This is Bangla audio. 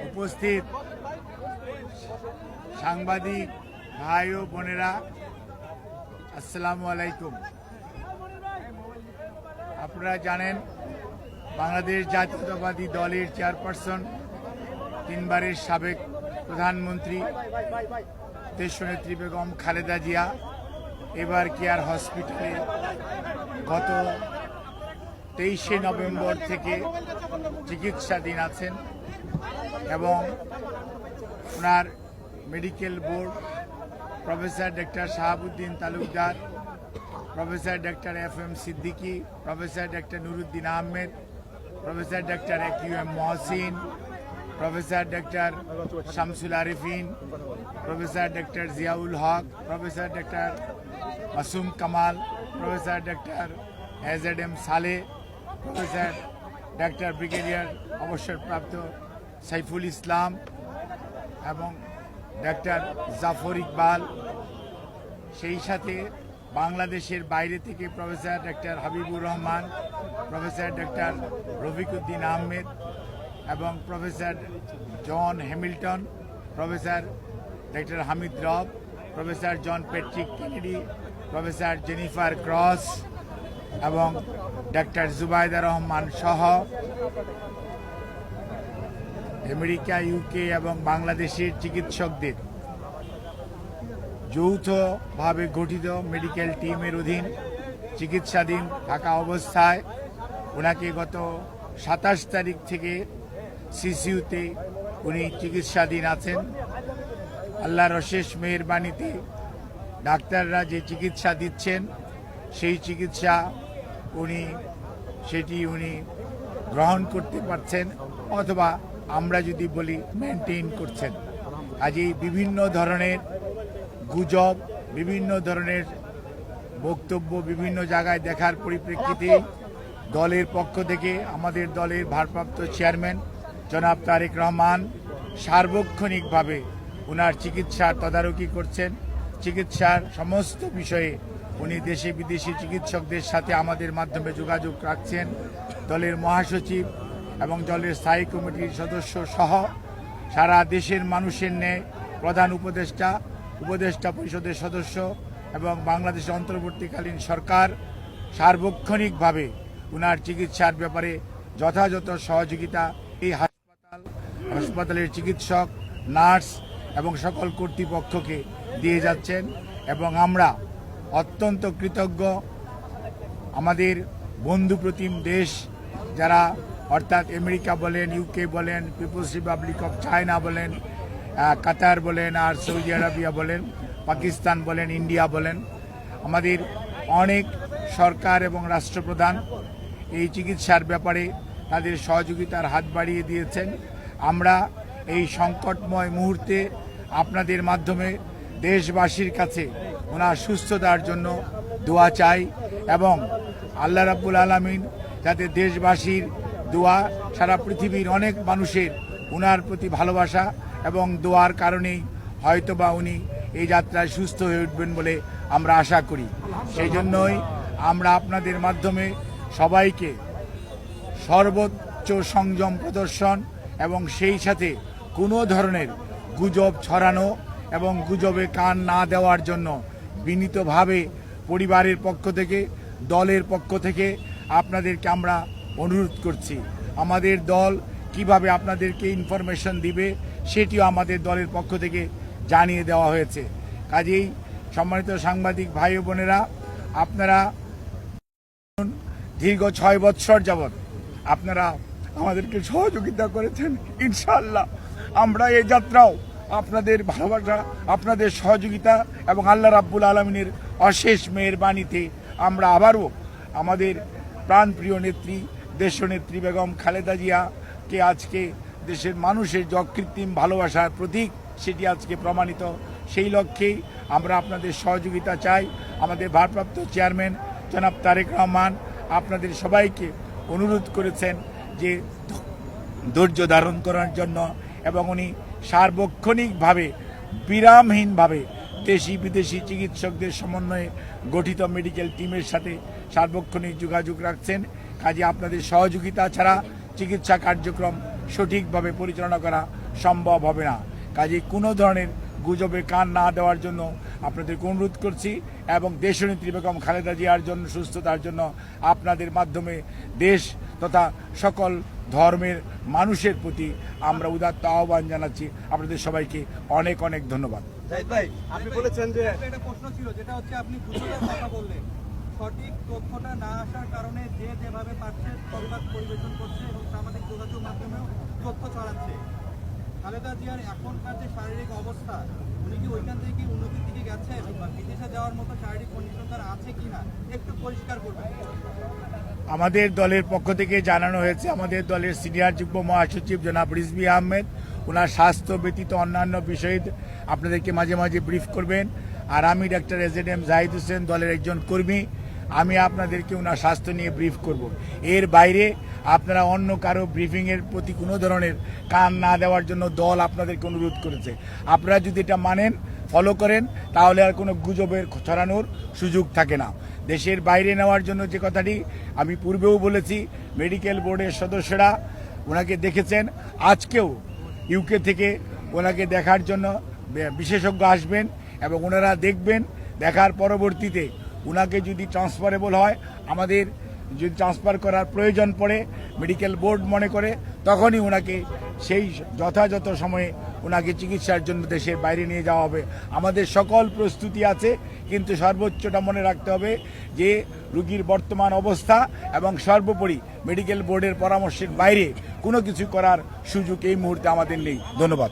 উপস্থিত সাংবাদিক ভাই ও বোনেরা, আসসালামু আলাইকুম। আপনারা জানেন বাংলাদেশ জাতীয়তাবাদী দলের চেয়ারপারসন, তিনবারের সাবেক প্রধানমন্ত্রী দেশনেত্রী বেগম খালেদা জিয়া এবার কেয়ার হসপিটালে গত 23শে নভেম্বর থেকে চিকিৎসাধীন আছেন এবং ওনার medical board professor doctor Shahabuddin Talukdar, professor doctor FM Siddiqui, professor doctor Nuruddin Ahmed, professor doctor AQM Mohsin, professor doctor Shamsul Arefin, professor doctor Ziaul Haque, professor doctor Masum Kamal, professor doctor AZM Saleh, professor doctor brigadier অবসরপ্রাপ্ত সাইফুল ইসলাম এবং ডক্টর জাফর ইকবাল, সেই সাথে বাংলাদেশের বাইরে থেকে professor doctor Habibur Rahman, professor doctor Rafiquddin Ahmed এবং professor John Hamilton, professor doctor Hamid Rab, professor John Patrick Kennedy, professor Jennifer Cross এবং ডক্টর জুবাইদা রহমান সহ আমেরিকা, UK এবং বাংলাদেশের চিকিৎসকদের যৌথভাবে গঠিত মেডিকেল টিমের অধীন চিকিৎসাধীন থাকা অবস্থায় ওনাকে গত 27 তারিখ থেকে CCUতে উনি চিকিৎসাধীন আছেন। আল্লাহর অশেষ মেহেরবানিতে ডাক্তাররা যে চিকিৎসা দিচ্ছেন সেই চিকিৎসা সেটি উনি গ্রহণ করতে পারছেন, অথবা আমরা যদি বলি মেনটেন করছেন। কাজেই বিভিন্ন ধরনের গুজব, বিভিন্ন ধরনের বক্তব্য বিভিন্ন জায়গায় দেখার পরিপ্রেক্ষিতে দলের পক্ষ থেকে আমাদের দলের ভারপ্রাপ্ত চেয়ারম্যান জনাব তারেক রহমান সার্বক্ষণিকভাবে ওনার চিকিৎসার তদারকি করছেন। চিকিৎসার সমস্ত বিষয়ে উনি দেশে বিদেশি চিকিৎসকদের সাথে আমাদের মাধ্যমে যোগাযোগ রাখছেন। দলের মহাসচিব এবং দলের স্থায়ী কমিটির সদস্য সহ সারা দেশের মানুষের ন্যায় প্রধান উপদেষ্টা পরিষদের সদস্য এবং বাংলাদেশের অন্তর্বর্তীকালীন সরকার সার্বক্ষণিকভাবে ওনার চিকিৎসার ব্যাপারে যথাযথ সহযোগিতা এই হাসপাতালের চিকিৎসক, নার্স এবং সকল কর্তৃপক্ষকে দিয়ে যাচ্ছেন এবং আমরা অত্যন্ত কৃতজ্ঞ। আমাদের বন্ধুপ্রতিম দেশ যারা, অর্থাৎ আমেরিকা বলেন, UK বলেন, পিপলস রিপাবলিক অফ চায়না বলেন, কাতার বলেন, আর সৌদি আরবিয়া বলেন, পাকিস্তান বলেন, ইন্ডিয়া বলেন, আমাদের অনেক সরকার এবং রাষ্ট্রপ্রধান এই চিকিৎসার ব্যাপারে তাদের সহযোগিতার হাত বাড়িয়ে দিয়েছেন। আমরা এই সংকটময় মুহূর্তে আপনাদের মাধ্যমে দেশবাসীর কাছে ওনার সুস্থতার জন্য দোয়া চাই এবং আল্লাহ রাব্বুল আলামিন যাতে দেশবাসীর দোয়া, সারা পৃথিবীর অনেক মানুষের ওনার প্রতি ভালোবাসা এবং দোয়ার কারণেই হয়তোবা উনি এই যাত্রায় সুস্থ হয়ে উঠবেন বলে আমরা আশা করি। সেই জন্যই আমরা আপনাদের মাধ্যমে সবাইকে সর্বোচ্চ সংযম প্রদর্শন এবং সেই সাথে কোনো ধরনের গুজব ছড়ানো এবং গুজবে কান না দেওয়ার জন্য বিনীতভাবে পরিবারের পক্ষ থেকে, দলের পক্ষ থেকে আপনাদেরকে আমরা অনুরোধ করছি। আমাদের দল কিভাবে আপনাদেরকে ইনফরমেশন দিবে সেটিও আমাদের দলের পক্ষ থেকে জানিয়ে দেওয়া হয়েছে। কাজেই সম্মানিত সাংবাদিক ভাই ও বোনেরা, আপনারা দীর্ঘ 6 বৎসর যাবৎ আপনারা আমাদেরকে সহযোগিতা করেছেন। ইনশাআল্লাহ আমরা এই যাত্রাও আপনাদের ভালোবাসা, আপনাদের সহযোগিতা এবং আল্লাহ রাব্বুল আলামিনের অশেষ মেহেরবানিতে আমরা আবারও আমাদের প্রাণপ্রিয় নেত্রী দেশনেত্রী বেগম খালেদা জিয়াকে আজকে দেশের মানুষের যে অকৃত্রিম ভালোবাসার প্রতীক সেটি আজকে প্রমাণিত। সেই লক্ষ্যেই আমরা আপনাদের সহযোগিতা চাই। আমাদের ভারপ্রাপ্ত চেয়ারম্যান জনাব তারেক রহমান আপনাদের সবাইকে অনুরোধ করেছেন যে ধৈর্য ধারণ করার জন্য এবং উনি সার্বক্ষণিকভাবে বিরামহীনভাবে দেশি বিদেশি চিকিৎসকদের সমন্বয়ে গঠিত মেডিকেল টিমের সাথে সার্বক্ষণিক যোগাযোগ রাখছেন। কাজে আপনাদের সহযোগিতা ছাড়া চিকিৎসা কার্যক্রম সঠিকভাবে পরিচালনা করা সম্ভব হবে না। কাজেই কোনো ধরনের গুজবে কান না দেওয়ার জন্য আপনাদেরকে অনুরোধ করছি এবং দেশনেত্রী বেগম খালেদা জিয়ার জন্য সুস্থতার জন্য আপনাদের মাধ্যমে দেশ তথা সকল ধর্মের মানুষের প্রতি আমরা উদাত্ত আহ্বান জানাচ্ছি। আপনাদের সবাইকে অনেক অনেক ধন্যবাদ। আপনি বলেছেন যে একটা প্রশ্ন ছিল, যেটা হচ্ছে আপনি গুজবের কথা বললেন, সঠিক তথ্যটা না আসার কারণে যে যেভাবে পারছে সংবাদ পরিবেশন করছে এবং সামাজিক যোগাযোগ মাধ্যমেও তথ্য ছড়াচ্ছে। খালেদা জিয়ার এখনকার যে শারীরিক অবস্থা, উনি কি ওইখান থেকে কি উন্নতির দিকে গেছেন বা বিদেশে যাওয়ার মতো শারীরিক কন্ডিশন তার আছে কিনা একটু পরিষ্কার করবেন। আমাদের দলের পক্ষ থেকে জানানো হয়েছে, আমাদের দলের সিনিয়র যুগ্ম মহাসচিব জনাব রিজভী আহমেদ ওনার স্বাস্থ্য ব্যতীত অন্যান্য বিষয়ে আপনাদেরকে মাঝে মাঝে ব্রিফ করবেন। আর আমি ডাক্তার এজেড এম জাহিদ হোসেন, দলের একজন কর্মী, আমি আপনাদেরকে ওনার স্বাস্থ্য নিয়ে ব্রিফ করব। এর বাইরে আপনারা অন্য কারো ব্রিফিংয়ের প্রতি কোনো ধরনের কান না দেওয়ার জন্য দল আপনাদেরকে অনুরোধ করেছে। আপনারা যদি এটা মানেন, ফলো করেন, তাহলে আর কোনো গুজবের ছড়ানোর সুযোগ থাকে না। দেশের বাইরে নেওয়ার জন্য যে কথাটি আমি পূর্বেও বলেছি, মেডিকেল বোর্ডের সদস্যরা ওনাকে দেখেছেন। আজকেও ইউকে থেকে ওনাকে দেখার জন্য বিশেষজ্ঞ আসবেন এবং ওনারা দেখবেন। দেখার পরবর্তীতে ওনাকে যদি ট্রান্সফারেবল হয়, আমাদের যদি ট্রান্সফার করার প্রয়োজন পড়ে মেডিকেল বোর্ড মনে করে, তখনই ওনাকে সেই যথাযথ সময়ে ওনাকে চিকিৎসার জন্য দেশের বাইরে নিয়ে যাওয়া হবে। আমাদের সকল প্রস্তুতি আছে, কিন্তু সর্বোচ্চটা মনে রাখতে হবে যে রোগীর বর্তমান অবস্থা এবং সর্বোপরি মেডিকেল বোর্ডের পরামর্শের বাইরে কোনো কিছু করার সুযোগ এই মুহূর্তে আমাদের নেই। ধন্যবাদ।